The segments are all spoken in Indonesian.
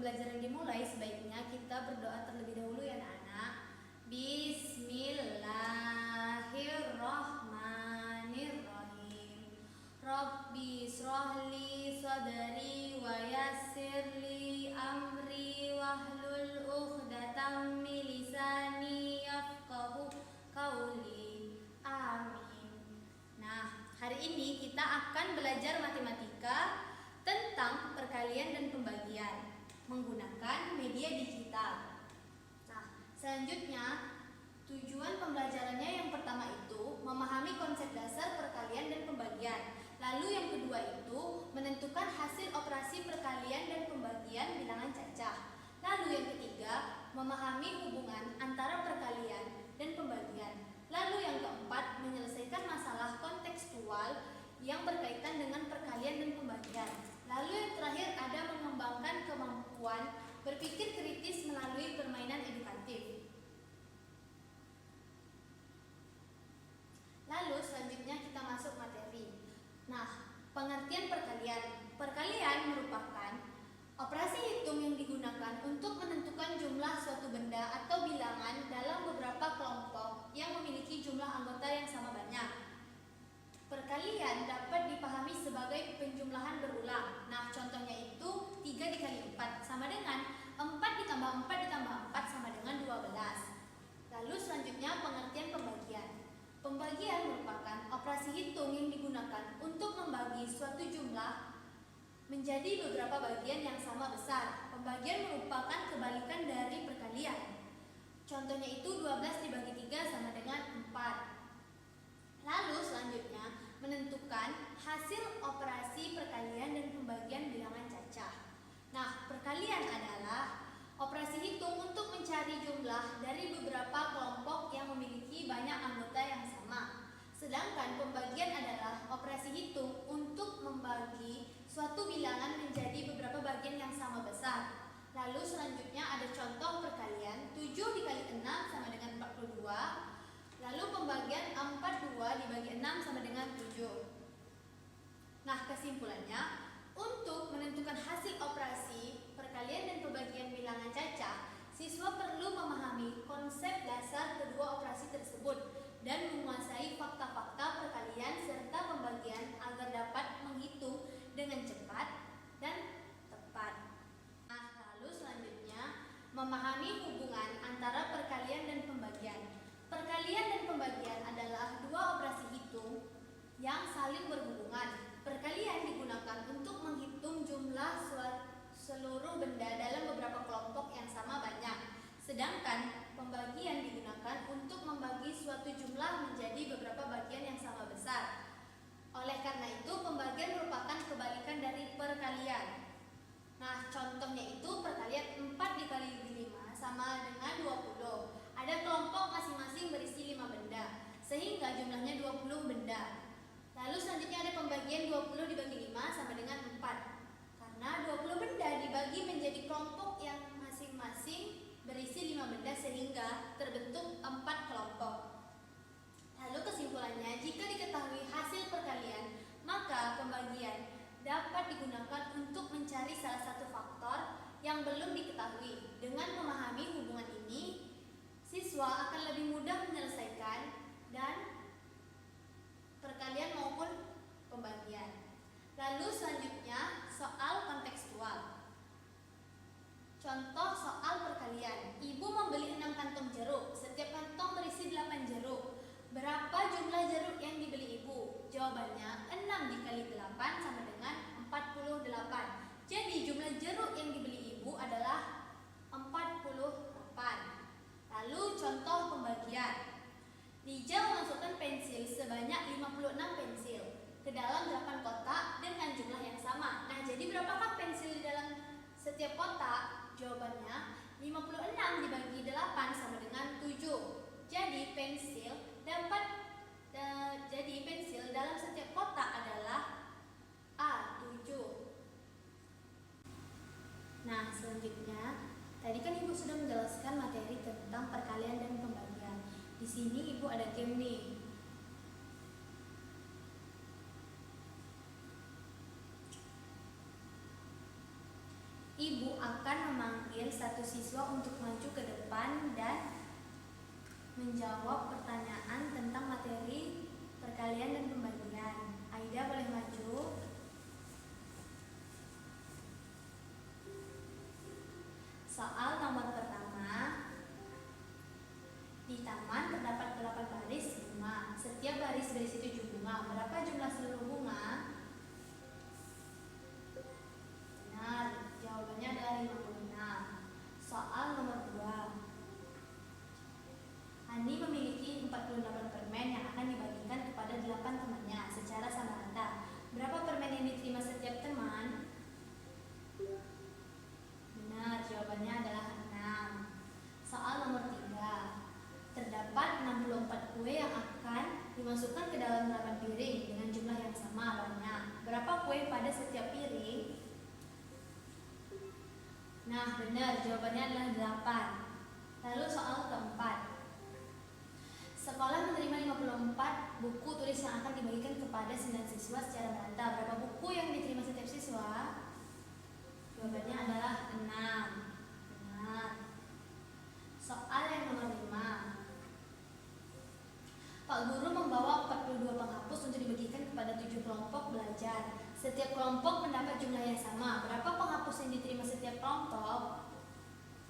pembelajaran dimulai, sebaiknya kita berdoa terlebih dahulu ya anak-anak. Bismillahirrahmanirrahim. Rabbi shrahli sadri wa yassirli amri wahlul 'uqdatam min lisani yafqahu qauli. Amin. Nah, hari ini kita akan belajar matematika tentang perkalian dan pembagian menggunakan media digital. Nah, selanjutnya tujuan pembelajarannya yang pertama itu memahami konsep dasar perkalian dan pembagian. Lalu yang kedua itu menentukan hasil operasi perkalian dan pembagian bilangan cacah. Lalu yang ketiga memahami hubungan antara perkalian dan pembagian. Lalu yang keempat menyelesaikan masalah kontekstual yang berkaitan dengan perkalian dan pembagian. Lalu yang terakhir ada mengembangkan kemampuan berpikir kritis melalui permainan edukatif. Lalu selanjutnya kita masuk materi. Nah, pengertian perkalian. Perkalian merupakan operasi hitung yang digunakan untuk menentukan jumlah suatu benda atau bilangan dalam beberapa kelompok yang memiliki jumlah anggota yang sama banyak. Perkalian dapat dipahami sebagai penjumlahan berulang. Nah, contohnya itu 3 dikali 4 sama dengan 4 ditambah 4 ditambah 4 sama dengan 12. Lalu selanjutnya pengertian pembagian. Pembagian merupakan operasi hitung yang digunakan untuk membagi suatu jumlah menjadi beberapa bagian yang sama besar. Pembagian merupakan kebalikan dari perkalian. Contohnya itu 12 dibagi 3 sama dengan 4. Lalu selanjutnya menentukan hasil operasi perkalian dan pembagian bilangan cacah. Nah, perkalian adalah operasi hitung untuk mencari jumlah dari beberapa kelompok yang memiliki banyak anggota yang sama. Sedangkan pembagian adalah operasi hitung untuk membagi suatu bilangan menjadi beberapa bagian yang sama besar. Lalu selanjutnya ada contoh perkalian 7 dikali 6 sama dengan 42. Lalu pembagian 42 dibagi 6 sama dengan 7. Nah, kesimpulannya, untuk menentukan hasil operasi perkalian dan pembagian bilangan cacah, siswa perlu memahami konsep dasar kedua operasi tersebut dan menguasai fakta-fakta perkalian serta pembagian agar dapat menghitung dengan cepat dan tepat. Nah, lalu selanjutnya memahami hubungan antara perkalian dan pembagian. Perkalian dan pembagian adalah dua operasi hitung yang saling berhubungan. Perkalian digunakan untuk menghitung jumlah seluruh benda dalam beberapa kelompok yang sama banyak. Sedangkan pembagian digunakan untuk membagi suatu jumlah menjadi beberapa bagian yang sama besar. Oleh karena itu, pembagian merupakan kebalikan dari perkalian. Nah, contohnya itu perkalian 4 dikali 5 sama dengan 20. Ada kelompok masing-masing berisi 5 benda, sehingga jumlahnya 20 benda. Lalu selanjutnya ada pembagian 20 dibagi 5 sama dengan 4. Karena 20 benda dibagi menjadi kelompok yang masing-masing berisi 5 benda sehingga terbentuk 4 kelompok. Lalu kesimpulannya, jika diketahui hasil perkalian, maka pembagian dapat digunakan untuk mencari salah satu faktor yang belum diketahui. Dengan memahami hubungan ini, siswa akan lebih mudah menyelesaikan dan perkalian maupun pembagian. Lalu selanjutnya soal kontekstual. Contoh soal perkalian. Ibu membeli 6 kantong jeruk. Setiap kantong berisi 8 jeruk. Berapa jumlah jeruk yang dibeli ibu? Jawabannya 6 dikali 8 sama dengan 48. Jadi jumlah jeruk yang dibeli ibu adalah 48. Lalu contoh pembagian. Lija memasukkan pensil sebanyak 56 pensil ke dalam 8 kotak dengan jumlah yang sama. Nah, jadi berapakah pensil di dalam setiap kotak? Jawabannya 56 dibagi 8 sama dengan 7. Jadi pensil dalam setiap kotak adalah A7. Nah, selanjutnya tadi kan Ibu sudah menjelaskan materi tentang perkalian dan pembagian. Di sini Ibu ada game nih. Ibu akan memanggil satu siswa untuk maju ke depan dan menjawab pertanyaan tentang materi perkalian dan pembagian. Aida boleh maju. Soal nomor pertama. Di taman terdapat 8 baris bunga. Setiap baris berisi 7 bunga. Berapa jumlah seluruh bunga? Benar, jawabannya adalah 56. Soal nomor 2. Hani memiliki 48 permen yang akan dibagikan kepada 8 temannya secara sama rata. Berapa permen yang diterima setiap teman? Benar, jawabannya adalah 6. Soal nomor 3. Terdapat 64 kue yang akan dimasukkan ke dalam 8 piring dengan jumlah yang sama banyak. Berapa kue pada setiap piring? Nah, benar, jawabannya adalah 8. Lalu soal keempat. Sekolah menerima 54 buku tulis yang akan dibagikan kepada 9 siswa secara merata. Berapa buku yang diterima setiap siswa? Jawabannya adalah 6. Benar. Soal yang nomor 5. Pak Guru membawa 42 penghapus untuk dibagikan kepada 7 kelompok belajar. Setiap kelompok mendapat jumlah yang sama. Berapa penghapus yang diterima setiap kelompok?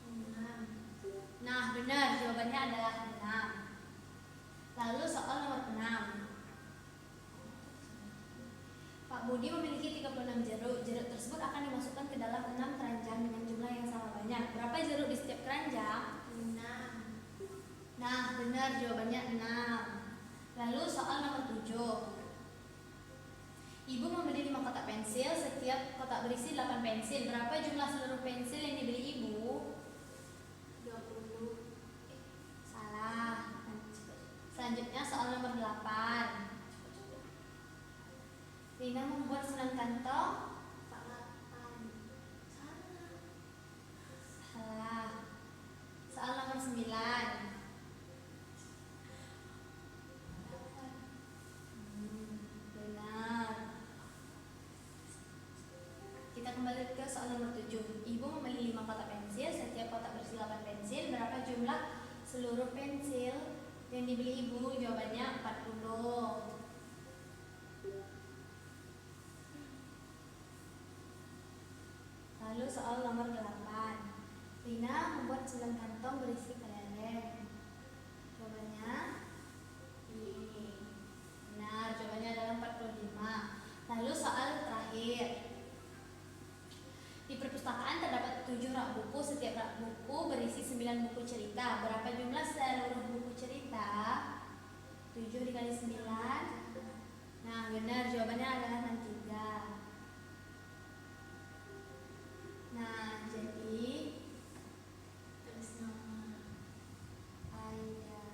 6. Nah, benar, jawabannya adalah 6. Lalu soal nomor 6. Pak Budi memiliki 36 jeruk. Jeruk tersebut akan dimasukkan ke dalam 6 keranjang dengan jumlah yang sama banyak. Berapa jeruk di setiap keranjang? 6. Nah, benar, jawabannya 6. Lalu soal nomor 7. Ibu membeli 5 kotak pensil. Setiap kotak berisi 8 pensil. Berapa jumlah seluruh pensil yang dibeli ibu? 20. Salah. Selanjutnya soal nomor 8. Rina membuat 9 kantong. 8. Salah. Soal nomor 9. Benar. Kita kembali ke soal nomor 7. Ibu membeli 5 kotak pensil. Setiap kotak berisi 8 pensil. Berapa jumlah seluruh pensil yang dibeli ibu? Jawabannya 40. Lalu soal nomor 8. Rina membuat 9 kantong berisi kelereng. Jawabannya ini. Benar, jawabannya adalah 45. Lalu soal terakhir. Di perpustakaan terdapat 7 rak buku. Setiap rak buku berisi 9 buku cerita. Berapa jumlah seluruh buku cerita? 7 dikali 9. Nah, benar, jawabannya adalah 63. Nah, jadi tulis nama Aida.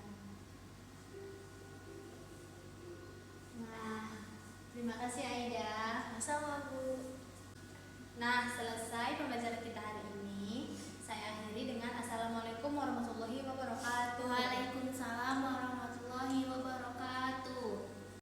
Nah, terima kasih Aida. Sama Bu. Nah, selesai pembelajaran kita hari ini. Saya akhiri dengan Assalamualaikum warahmatullahi wabarakatuh. Waalaikumsalam warahmatullahi